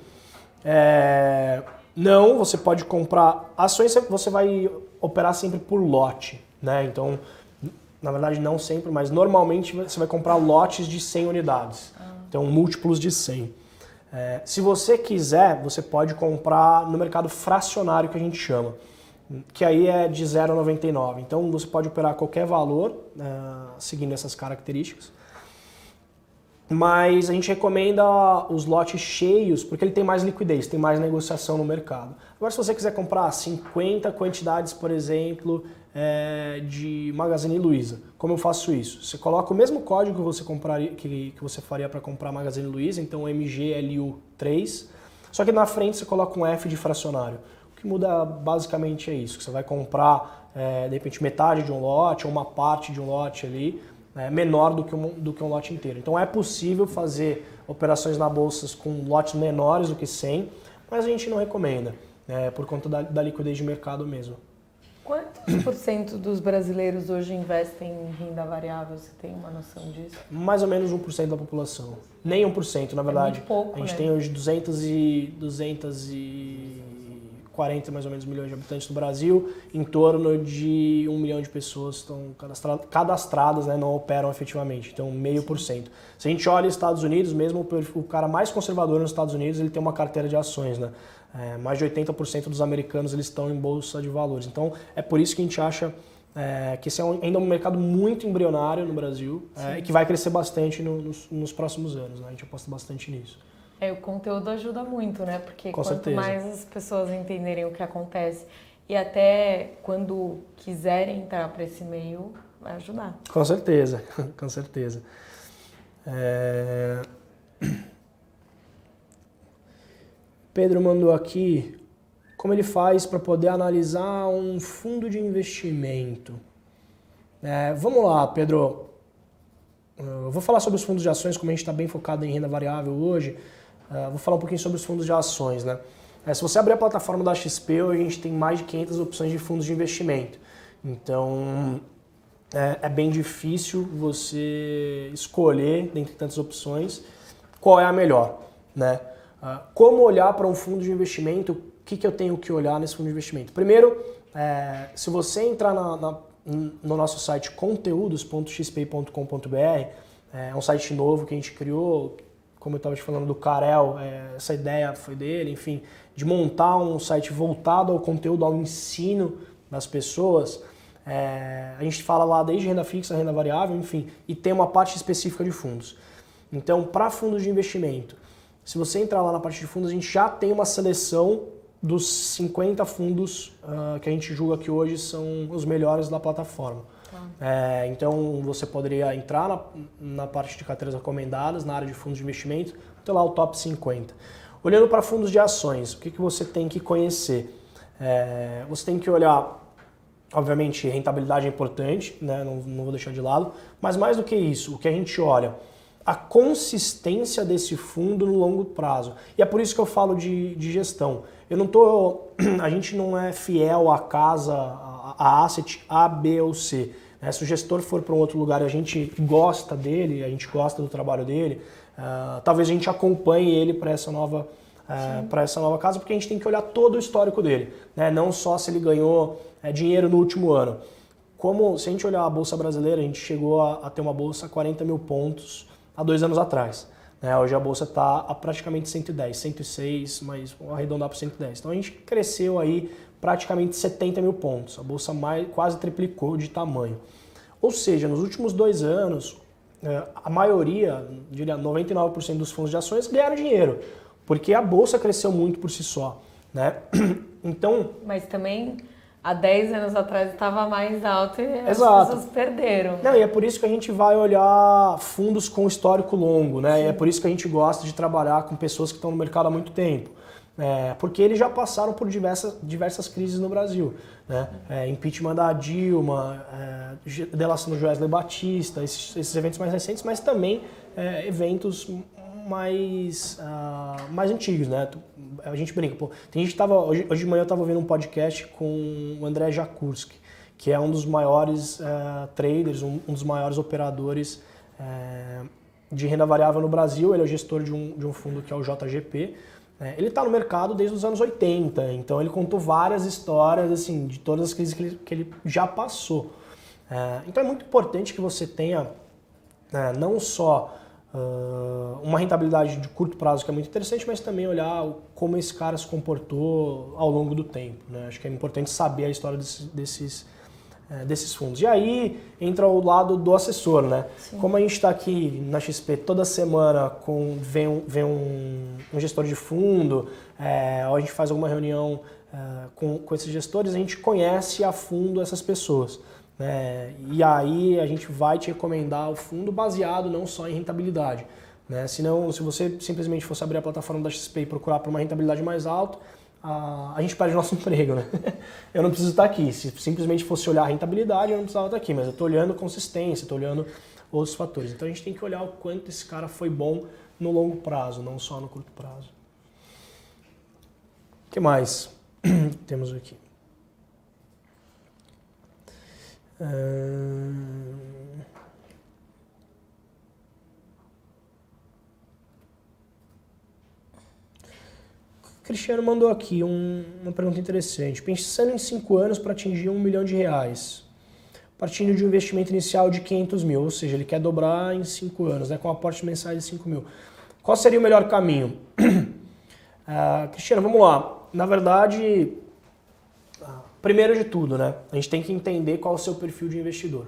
não, você pode comprar ações, você vai operar sempre por lote, né? Então, na verdade, não sempre, mas normalmente você vai comprar lotes de 100 unidades. Então, múltiplos de 100. Se você quiser, você pode comprar no mercado fracionário, que a gente chama, que aí é de 0,99. Então, você pode operar qualquer valor, seguindo essas características. Mas a gente recomenda os lotes cheios, porque ele tem mais liquidez, tem mais negociação no mercado. Agora, se você quiser comprar 50 quantidades, por exemplo, de Magazine Luiza, como eu faço isso? Você coloca o mesmo código que você compraria, que você faria para comprar Magazine Luiza, então MGLU3, só que na frente você coloca um F de fracionário. O que muda basicamente é isso, que você vai comprar, de repente, metade de um lote ou uma parte de um lote ali, menor do que um lote inteiro. Então é possível fazer operações na bolsa com lotes menores do que 100, mas a gente não recomenda, por conta da liquidez de mercado mesmo.
Quantos por cento dos brasileiros hoje investem em renda variável? Você tem uma noção disso?
Mais ou menos 1% da população. Nem 1%, na verdade.
Muito pouco,
a gente
né?
tem hoje 240 mais ou menos milhões de habitantes no Brasil, em torno de 1 milhão de pessoas estão cadastradas, né, não operam efetivamente, então 0,5%. Se a gente olha os Estados Unidos, mesmo o cara mais conservador nos Estados Unidos, ele tem uma carteira de ações, né? Mais de 80% dos americanos eles estão em bolsa de valores. Então é por isso que a gente acha que esse é ainda um mercado muito embrionário no Brasil e que vai crescer bastante nos próximos anos, né? A gente aposta bastante nisso.
O conteúdo ajuda muito, né? Porque
Com
quanto
certeza.
mais as pessoas entenderem o que acontece e até quando quiserem entrar para esse meio, vai ajudar.
Com certeza, com certeza. Pedro mandou aqui como ele faz para poder analisar um fundo de investimento. Vamos lá, Pedro. Eu vou falar sobre os fundos de ações, como a gente está bem focado em renda variável hoje. Vou falar um pouquinho sobre os fundos de ações, né? Se você abrir a plataforma da XP, a gente tem mais de 500 opções de fundos de investimento. Então, é bem difícil você escolher, dentre tantas opções, qual é a melhor, né? Como olhar para um fundo de investimento? O que eu tenho que olhar nesse fundo de investimento? Primeiro, se você entrar no nosso site conteúdos.xp.com.br, é um site novo que a gente criou, como eu estava te falando do Karel, essa ideia foi dele, enfim, de montar um site voltado ao conteúdo, ao ensino das pessoas. A gente fala lá desde renda fixa, renda variável, enfim, e tem uma parte específica de fundos. Então, para fundos de investimento, se você entrar lá na parte de fundos, a gente já tem uma seleção dos 50 fundos que a gente julga que hoje são os melhores da plataforma. Então você poderia entrar na parte de carteiras recomendadas, na área de fundos de investimento, ter lá o top 50. Olhando para fundos de ações, o que você tem que conhecer? Você tem que olhar, obviamente, rentabilidade é importante, né? Não vou deixar de lado, mas mais do que isso, o que a gente olha, a consistência desse fundo no longo prazo. E é por isso que eu falo de gestão. A gente não é fiel à casa, a asset A, B ou C. Se o gestor for para um outro lugar e a gente gosta dele, a gente gosta do trabalho dele, talvez a gente acompanhe ele para essa nova casa, porque a gente tem que olhar todo o histórico dele, né? Não só se ele ganhou dinheiro no último ano. Se a gente olhar a Bolsa Brasileira, a gente chegou a ter uma bolsa a 40 mil pontos há 2 anos atrás. Hoje a bolsa está a praticamente 110, 106, mas vou arredondar para 110. Então a gente cresceu aí praticamente 70 mil pontos. A bolsa quase triplicou de tamanho. Ou seja, nos últimos 2 anos, a maioria, diria 99% dos fundos de ações ganharam dinheiro, porque a bolsa cresceu muito por si só, né? Então,
mas também há 10 anos atrás estava mais alto e as
exato.
pessoas perderam.
Não, e é por isso que a gente vai olhar fundos com histórico longo, né? E é por isso que a gente gosta de trabalhar com pessoas que estão no mercado há muito tempo. Porque eles já passaram por diversas crises no Brasil, né? Impeachment da Dilma, delação do Joesley Batista, esses eventos mais recentes, mas também eventos mais antigos, né? A gente brinca, tem gente que hoje de manhã eu estava ouvindo um podcast com o André Jakurski, que é um dos maiores traders, um dos maiores operadores de renda variável no Brasil. Ele é o gestor de um fundo que é o JGP. Ele está no mercado desde os anos 80, então ele contou várias histórias assim, de todas as crises que ele já passou. Então é muito importante que você tenha não só uma rentabilidade de curto prazo, que é muito interessante, mas também olhar como esse cara se comportou ao longo do tempo, né? Acho que é importante saber a história desses fundos. E aí entra o lado do assessor, né? Sim. Como a gente está aqui na XP toda semana, vem um gestor de fundo, ou a gente faz alguma reunião com esses gestores, a gente conhece a fundo essas pessoas. E aí a gente vai te recomendar o fundo baseado não só em rentabilidade, né? Senão, se você simplesmente fosse abrir a plataforma da XP e procurar por uma rentabilidade mais alta, a gente perde nosso emprego, né? Eu não preciso estar aqui. Se simplesmente fosse olhar a rentabilidade, eu não precisava estar aqui, mas eu estou olhando consistência, estou olhando outros fatores. Então a gente tem que olhar o quanto esse cara foi bom no longo prazo, não só no curto prazo. O que mais temos aqui? O Cristiano mandou aqui uma pergunta interessante. Pensando em 5 anos para atingir R$1 milhão, partindo de um investimento inicial de 500 mil, ou seja, ele quer dobrar em 5 anos, né, com aporte mensais de 5 mil. Qual seria o melhor caminho? Cristiano, vamos lá. Na verdade, primeiro de tudo, né, a gente tem que entender qual é o seu perfil de investidor.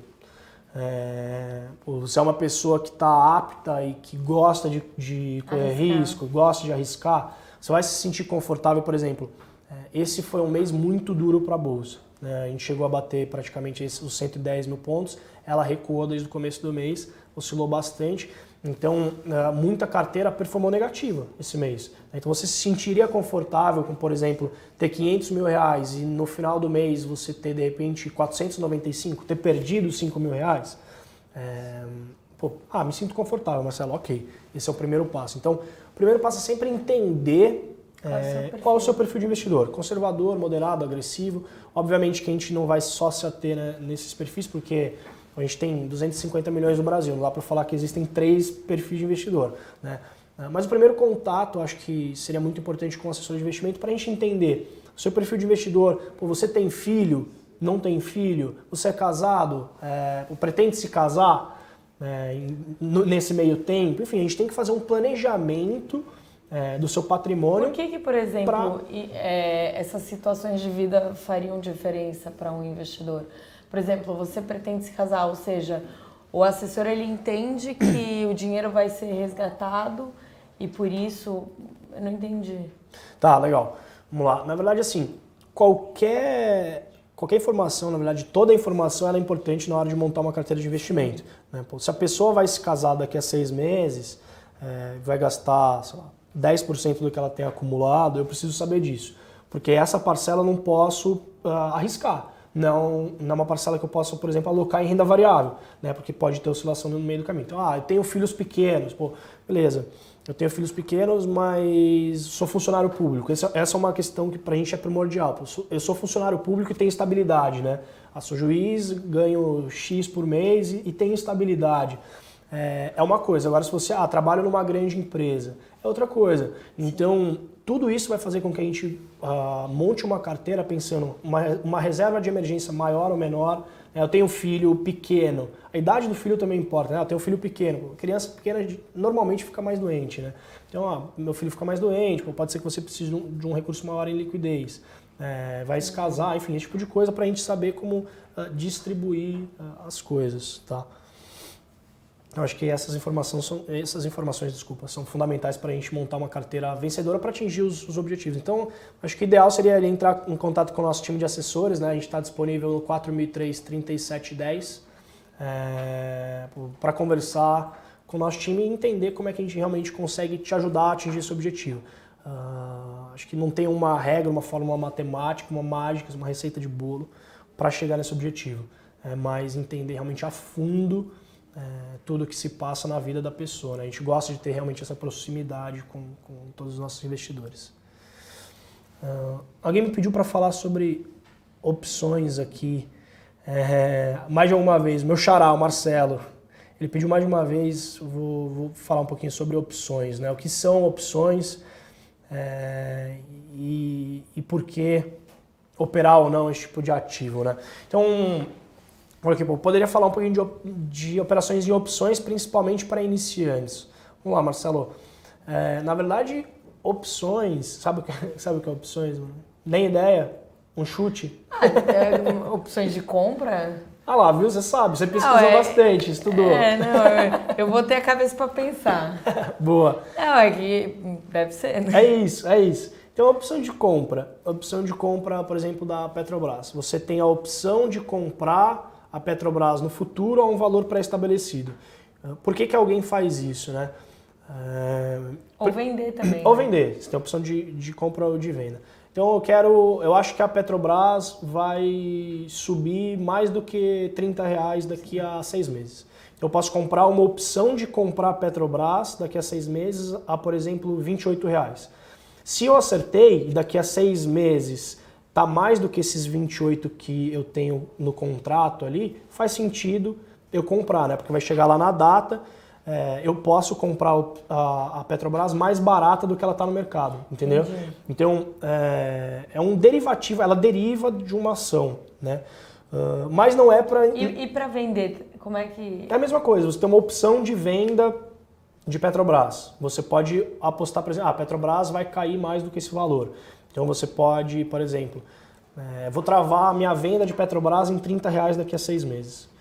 Você é uma pessoa que está apta e que gosta de correr risco, gosta de arriscar, você vai se sentir confortável, por exemplo, esse foi um mês muito duro para a Bolsa. Né? A gente chegou a bater praticamente os 110 mil pontos, ela recuou desde o começo do mês, oscilou bastante, então muita carteira performou negativa esse mês. Então você se sentiria confortável com, por exemplo, ter 500 mil reais e no final do mês você ter de repente 495, ter perdido 5 mil reais? Me sinto confortável, Marcelo, ok, esse é o primeiro passo. Então, o primeiro passo é sempre entender qual é o seu perfil de investidor. Conservador, moderado, agressivo. Obviamente que a gente não vai só se ater, né, nesses perfis, porque a gente tem 250 milhões no Brasil, não dá para falar que existem 3 perfis de investidor. Né? Mas o primeiro contato, acho que seria muito importante com o assessor de investimento para a gente entender o seu perfil de investidor. Você tem filho? Não tem filho? Você é casado? Pretende se casar? Nesse meio tempo, enfim, a gente tem que fazer um planejamento do seu patrimônio.
Por que, por exemplo, essas situações de vida fariam diferença para um investidor? Por exemplo, você pretende se casar, ou seja, o assessor ele entende que o dinheiro vai ser resgatado e por isso, eu não entendi. Tá,
legal. Vamos lá. Na verdade, assim, qualquer informação, na verdade, toda a informação ela é importante na hora de montar uma carteira de investimento. Né? Se a pessoa vai se casar daqui a 6 meses, vai gastar, sei lá, 10% do que ela tem acumulado, eu preciso saber disso. Porque essa parcela eu não posso arriscar. Não é uma parcela que eu possa, por exemplo, alocar em renda variável, né? Porque pode ter oscilação no meio do caminho. Então, eu tenho filhos pequenos, beleza. Eu tenho filhos pequenos, mas sou funcionário público. Essa é uma questão que pra gente é primordial. Eu sou funcionário público e tenho estabilidade, né? Sou juiz, ganho X por mês e tenho estabilidade. É uma coisa. Agora, se você trabalha numa grande empresa, é outra coisa. Então, tudo isso vai fazer com que a gente monte uma carteira pensando uma reserva de emergência maior ou menor. Eu tenho um filho pequeno, a idade do filho também importa, né? Eu tenho um filho pequeno, criança pequena normalmente fica mais doente, né? Então, meu filho fica mais doente, pode ser que você precise de um recurso maior em liquidez, vai se casar, enfim, esse tipo de coisa para a gente saber como distribuir as coisas, tá? Eu acho que essas informações são fundamentais para a gente montar uma carteira vencedora para atingir os objetivos. Então, acho que o ideal seria ele entrar em contato com o nosso time de assessores, né? A gente está disponível no 4003-3710 para conversar com o nosso time e entender como é que a gente realmente consegue te ajudar a atingir esse objetivo. Acho que não tem uma regra, uma fórmula matemática, uma mágica, uma receita de bolo para chegar nesse objetivo. Mas entender realmente a fundo tudo que se passa na vida da pessoa. Né? A gente gosta de ter realmente essa proximidade com todos os nossos investidores. Alguém me pediu para falar sobre opções aqui. Mais de uma vez, meu xará, o Marcelo, ele pediu mais de uma vez, vou falar um pouquinho sobre opções. Né? O que são opções e por que operar ou não esse tipo de ativo. Né? Então, eu poderia falar um pouquinho de operações e opções, principalmente para iniciantes. Vamos lá, Marcelo. Na verdade, opções... Sabe o que é opções? Nem ideia? Um chute?
Opções de compra?
Lá, viu? Você sabe. Você pesquisou bastante, estudou.
Eu vou ter a cabeça para pensar.
Boa.
Que deve ser, né?
É isso. Então, a opção de compra, por exemplo, da Petrobras. Você tem a opção de comprar a Petrobras no futuro a um valor pré-estabelecido. Por que alguém faz isso, né?
Ou vender também.
Ou vender, você tem a opção de compra ou de venda. Então eu acho que a Petrobras vai subir mais do que R$30 daqui a 6 meses. Então eu posso comprar uma opção de comprar a Petrobras daqui a 6 meses a, por exemplo, R$28. Se eu acertei e daqui a 6 meses tá mais do que esses 28 que eu tenho no contrato ali, faz sentido eu comprar, né? Porque vai chegar lá na data, eu posso comprar a Petrobras mais barata do que ela está no mercado, entendeu?
Entendi.
Então, é um derivativo, ela deriva de uma ação, né? Mas não é para...
E para vender, como é que...
É a mesma coisa, você tem uma opção de venda de Petrobras. Você pode apostar, por exemplo, a Petrobras vai cair mais do que esse valor. Então você pode, por exemplo, vou travar a minha venda de Petrobras em R$30 daqui a 6 meses.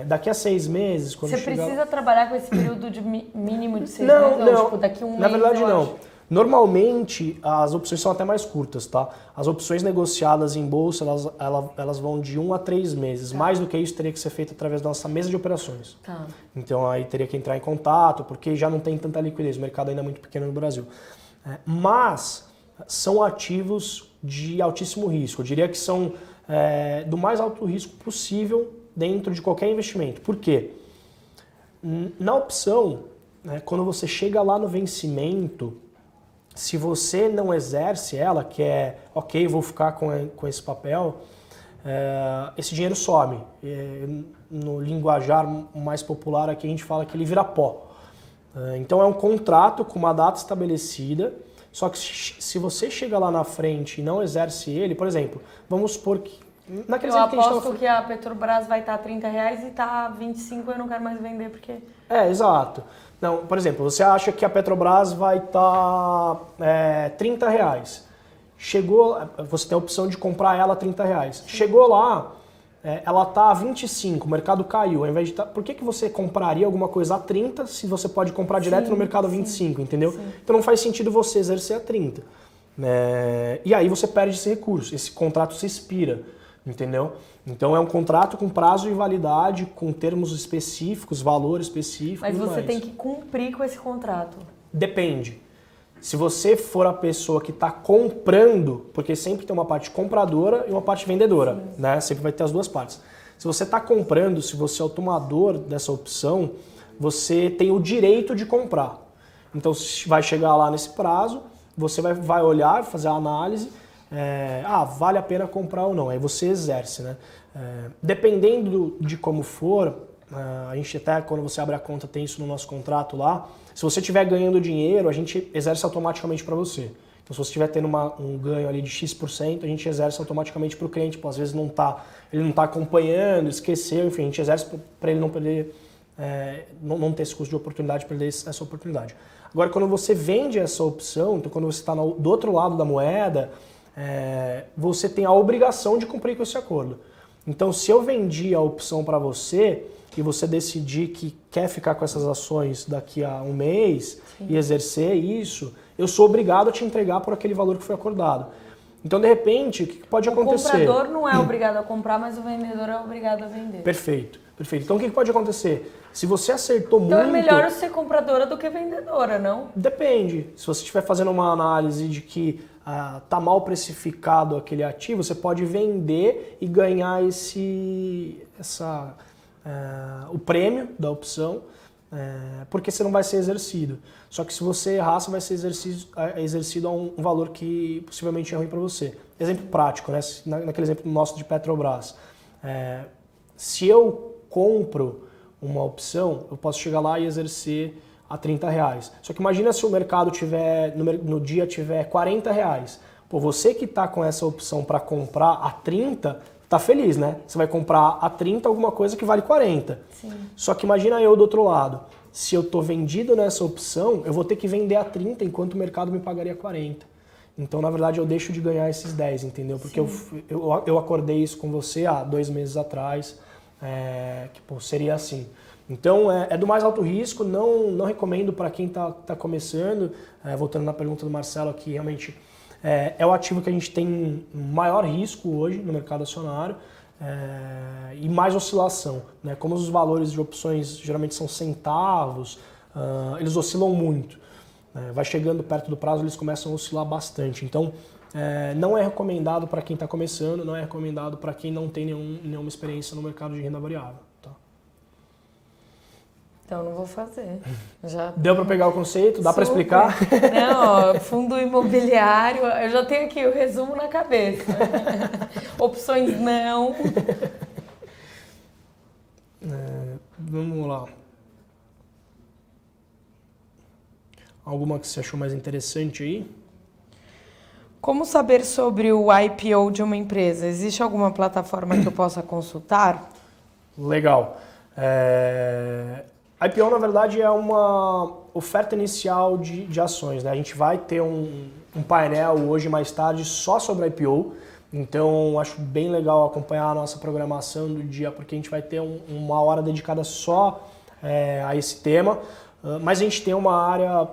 Daqui a 6 meses, quando
Você
chegar...
precisa trabalhar com esse período de mínimo de 6
Não,
meses?
não.
Ou, tipo, daqui a um mês,
Na verdade,
eu
não.
acho.
Normalmente, as opções são até mais curtas, tá? As opções negociadas em bolsa, elas vão de 1 a 3 meses.
Tá.
Mais do que isso, teria que ser feito através da nossa mesa de operações.
Tá.
Então, aí teria que entrar em contato, porque já não tem tanta liquidez. O mercado ainda é muito pequeno no Brasil. Mas são ativos de altíssimo risco. Eu diria que são do mais alto risco possível dentro de qualquer investimento. Por quê? Na opção, quando você chega lá no vencimento, se você não exerce ela, que é, ok, vou ficar com esse papel, esse dinheiro some. No linguajar mais popular aqui a gente fala que ele vira pó. Então é um contrato com uma data estabelecida, só que se você chega lá na frente e não exerce ele, por exemplo, vamos supor que...
Eu aposto que a Petrobras vai estar R$30 e está 25, eu não quero mais vender porque...
Exato. Não, por exemplo, você acha que a Petrobras vai estar R$30. Chegou, você tem a opção de comprar ela a R$30. Chegou lá, ela está a 25, o mercado caiu. Ao invés de por que você compraria alguma coisa a 30 se você pode comprar direto no mercado a 25, entendeu? Sim. Então não faz sentido você exercer a 30. E aí você perde esse recurso, esse contrato se expira. Entendeu? Então é um contrato com prazo de validade, com termos específicos, valor específico.
Mas você tem que cumprir com esse contrato.
Depende. Se você for a pessoa que está comprando, porque sempre tem uma parte compradora e uma parte vendedora, né? Sempre vai ter as duas partes. Se você está comprando, se você é o tomador dessa opção, você tem o direito de comprar. Então vai chegar lá nesse prazo, você vai olhar, fazer a análise. Vale a pena comprar ou não, aí você exerce, né? Dependendo de como for, a gente até quando você abre a conta tem isso no nosso contrato lá, se você estiver ganhando dinheiro, a gente exerce automaticamente para você. Então se você estiver tendo um ganho ali de X%, a gente exerce automaticamente para o cliente, às vezes ele não está acompanhando, esqueceu, enfim, a gente exerce para ele não perder, não ter esse custo de oportunidade, perder essa oportunidade. Agora quando você vende essa opção, então quando você está do outro lado da moeda, você tem a obrigação de cumprir com esse acordo. Então, se eu vendi a opção para você e você decidir que quer ficar com essas ações daqui a um mês e exercer isso, eu sou obrigado a te entregar por aquele valor que foi acordado. Então, de repente, o que pode acontecer?
O comprador não é obrigado a comprar, mas o vendedor é obrigado a vender.
Perfeito, perfeito. Então, o que pode acontecer? Se você acertou muito...
Então é melhor ser compradora do que vendedora, não?
Depende. Se você estiver fazendo uma análise de que está mal precificado aquele ativo, você pode vender e ganhar o prêmio da opção, porque você não vai ser exercido. Só que se você errar, você vai ser exercido a um valor que possivelmente é ruim para você. Exemplo prático, né? Naquele exemplo nosso de Petrobras. Se eu compro uma opção, eu posso chegar lá e exercer a R$30. Só que imagina se o mercado no dia tiver R$40. Pô, você que está com essa opção para comprar a 30, tá feliz, né? Você vai comprar a 30 alguma coisa que vale 40.
Sim.
Só que imagina eu do outro lado. Se eu estou vendido nessa opção, eu vou ter que vender a 30 enquanto o mercado me pagaria 40. Então, na verdade, eu deixo de ganhar esses 10, entendeu? Porque eu acordei isso com você há 2 meses atrás, que seria assim. Então, é do mais alto risco, não recomendo para quem está começando. Voltando na pergunta do Marcelo aqui, realmente é o ativo que a gente tem maior risco hoje no mercado acionário e mais oscilação, né? Como os valores de opções geralmente são centavos, eles oscilam muito. Vai chegando perto do prazo, eles começam a oscilar bastante. Então, não é recomendado para quem está começando, não é recomendado para quem não tem nenhuma experiência no mercado de renda variável. Tá?
Então não vou fazer. Já...
Deu para pegar o conceito? Dá para explicar?
Não, ó, fundo imobiliário, eu já tenho aqui o resumo na cabeça. Opções não.
Vamos lá. Alguma que você achou mais interessante aí?
Como saber sobre o IPO de uma empresa? Existe alguma plataforma que eu possa consultar?
Legal. IPO, na verdade, é uma oferta inicial de ações, né? A gente vai ter um painel hoje, mais tarde, só sobre IPO. Então, acho bem legal acompanhar a nossa programação do dia, porque a gente vai ter uma hora dedicada só a esse tema. Mas a gente tem uma área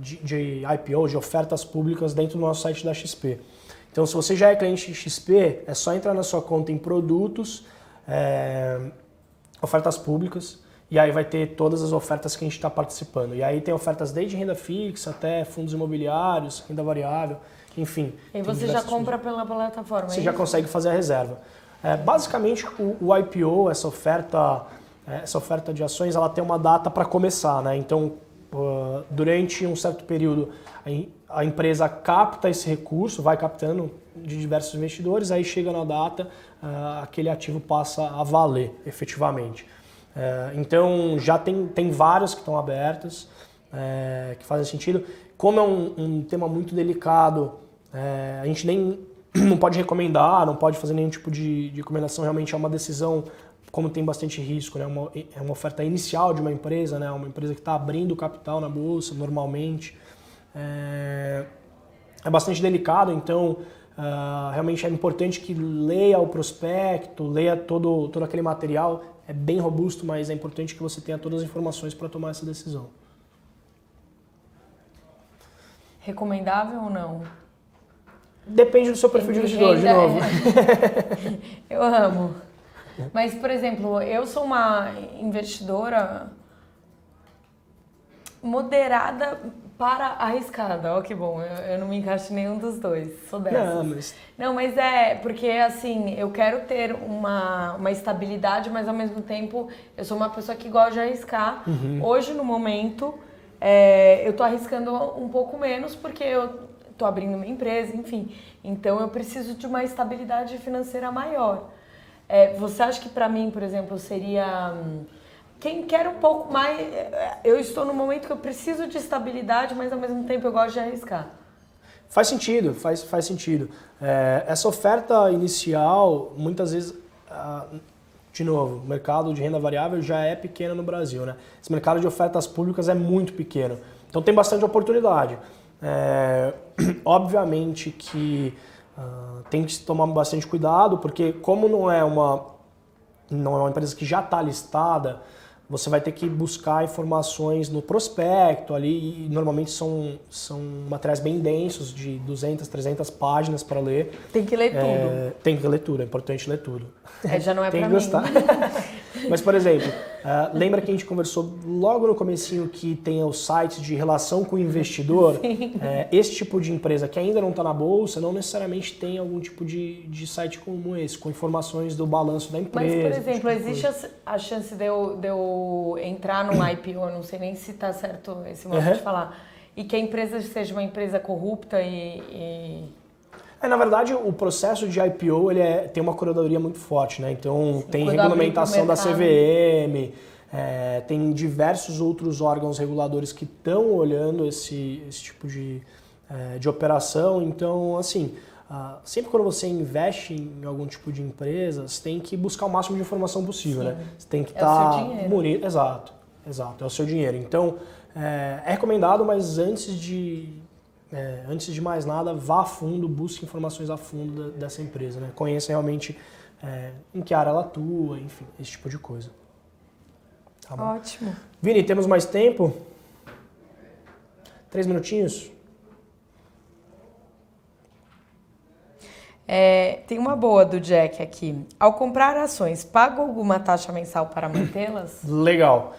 de IPO, de ofertas públicas, dentro do nosso site da XP. Então, se você já é cliente de XP, é só entrar na sua conta em produtos, ofertas públicas, e aí vai ter todas as ofertas que a gente está participando. E aí tem ofertas desde renda fixa até fundos imobiliários, renda variável, enfim.
E você já compra pela plataforma?
Você já consegue fazer a reserva. Basicamente, o IPO, essa oferta de ações, ela tem uma data para começar, né? Então, durante um certo período, a empresa capta esse recurso, vai captando de diversos investidores, aí chega na data, aquele ativo passa a valer, efetivamente. Então, já tem várias que estão abertas, que fazem sentido. Como é um tema muito delicado, a gente nem não pode recomendar, não pode fazer nenhum tipo de recomendação, realmente é uma decisão, como tem bastante risco, né? É uma oferta inicial de uma empresa, né? Uma empresa que está abrindo capital na bolsa normalmente. É bastante delicado, então realmente é importante que leia o prospecto, leia todo aquele material. É bem robusto, mas é importante que você tenha todas as informações para tomar essa decisão.
Recomendável ou não?
Depende do seu perfil de investidor, de novo.
Eu amo. Mas, por exemplo, eu sou uma investidora moderada para arriscada. Ó, que bom, eu não me encaixo em nenhum dos dois, sou dessas. Não, mas é porque, assim, eu quero ter uma estabilidade, mas ao mesmo tempo eu sou uma pessoa que gosta de arriscar. Uhum. Hoje, no momento, eu tô arriscando um pouco menos porque eu tô abrindo uma empresa, enfim. Então, eu preciso de uma estabilidade financeira maior. Você acha que para mim, por exemplo, seria... Quem quer um pouco mais... Eu estou no momento que eu preciso de estabilidade, mas ao mesmo tempo eu gosto de arriscar.
Faz sentido, faz sentido. Essa oferta inicial, muitas vezes, de novo, o mercado de renda variável já é pequeno no Brasil, né? Esse mercado de ofertas públicas é muito pequeno. Então tem bastante oportunidade. Obviamente que tem que tomar bastante cuidado, porque como não é uma empresa que já está listada, você vai ter que buscar informações no prospecto ali, e normalmente são materiais bem densos, de 200, 300 páginas para ler.
Tem que ler tudo.
Tem que ler tudo, é importante ler tudo.
Já não é
para
mim.
Mas, por exemplo, lembra que a gente conversou logo no comecinho que tem os sites de relação com o investidor? Esse tipo de empresa que ainda não está na bolsa, não necessariamente tem algum tipo de site como esse, com informações do balanço da empresa.
Mas, por exemplo, existe a chance de eu entrar num IPO, eu não sei nem se está certo esse modo de falar, e que a empresa seja uma empresa corrupta
na verdade, o processo de IPO tem uma curadoria muito forte, né? Então, tem regulamentação da CVM, tem diversos outros órgãos reguladores que estão olhando esse tipo de operação. Então, assim, sempre quando você investe em algum tipo de empresa, você tem que buscar o máximo de informação possível, né? Você tem que estar...
É o seu dinheiro.
Exato, é o seu dinheiro. Então, é recomendado, mas antes de mais nada, vá a fundo, busque informações a fundo dessa empresa, né? Conheça realmente em que área ela atua, enfim, esse tipo de coisa. Tá bom?
Ótimo.
Vini, temos mais tempo? 3 minutinhos?
Tem uma boa do Jack aqui. Ao comprar ações, pago alguma taxa mensal para mantê-las?
Legal.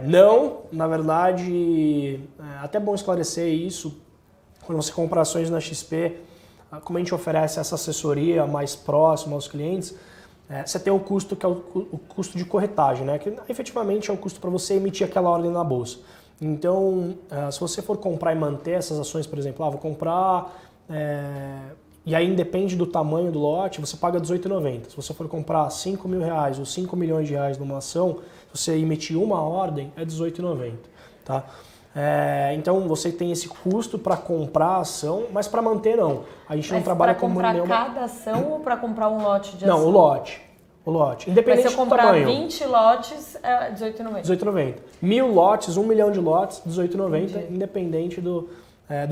Não, na verdade, até bom esclarecer isso. quando você compra ações na XP, como a gente oferece essa assessoria mais próxima aos clientes, você tem o custo que é o custo de corretagem, né? Que efetivamente é o custo para você emitir aquela ordem na bolsa. Então, se você for comprar e manter essas ações, por exemplo, vou comprar, e aí independe do tamanho do lote, você paga R$18,90. Se você for comprar R$5.000 ou R$5 milhões numa ação, se você emitir uma ordem, é R$18,90, tá? Então você tem esse custo para comprar a ação, mas para manter não. A gente não trabalha com nenhuma...
Para comprar cada ação ou para comprar um lote de ação?
Não, o lote. Independente
mas se eu
do
comprar
tamanho.
20 lotes, é R$18,90.
R$18,90. 1.000 lotes, 1 milhão de lotes, R$18,90, independente do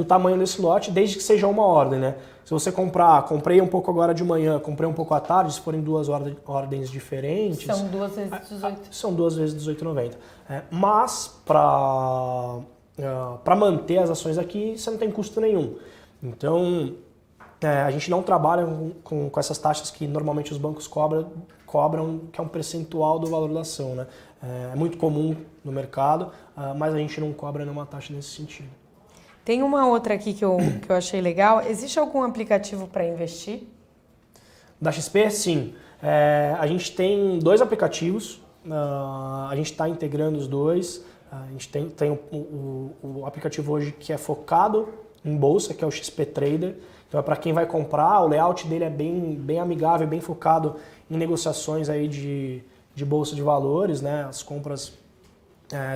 tamanho desse lote, desde que seja uma ordem, né? Se você comprei um pouco agora de manhã, comprei um pouco à tarde, se forem duas ordens diferentes...
São 2 vezes 18.
São 2 vezes R$18,90. Mas, para manter as ações aqui, você não tem custo nenhum. Então, a gente não trabalha com essas taxas que normalmente os bancos cobram, que é um percentual do valor da ação, né? É muito comum no mercado, mas a gente não cobra nenhuma taxa nesse sentido.
Tem uma outra aqui que eu achei legal. Existe algum aplicativo para investir?
Da XP, sim. A gente tem 2 aplicativos, a gente está integrando os dois. A gente tem o aplicativo hoje que é focado em bolsa, que é o XP Trader. Então é para quem vai comprar, o layout dele é bem amigável, bem focado em negociações aí de bolsa de valores, né? As compras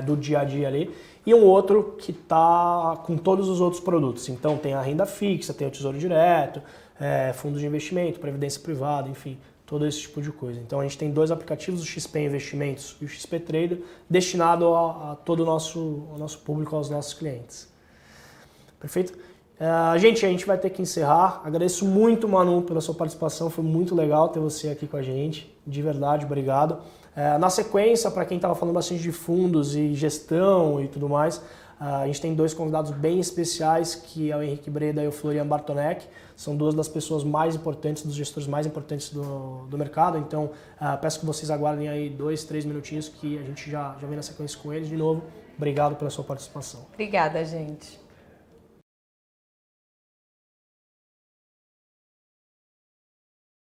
do dia a dia ali. E um outro que está com todos os outros produtos. Então tem a renda fixa, tem o Tesouro Direto, fundos de investimento, previdência privada, enfim, todo esse tipo de coisa. Então a gente tem 2 aplicativos, o XP Investimentos e o XP Trader, destinado a todo o nosso público, aos nossos clientes. Perfeito? Gente, a gente vai ter que encerrar. Agradeço muito, Manu, pela sua participação. Foi muito legal ter você aqui com a gente. De verdade, obrigado. Na sequência, para quem estava falando bastante de fundos e gestão e tudo mais, a gente tem 2 convidados bem especiais, que é o Henrique Breda e o Florian Bartonek. São 2 das pessoas mais importantes, dos gestores mais importantes do mercado. Então, peço que vocês aguardem aí 2, 3 minutinhos que a gente já vem na sequência com eles. De novo, obrigado pela sua participação.
Obrigada, gente.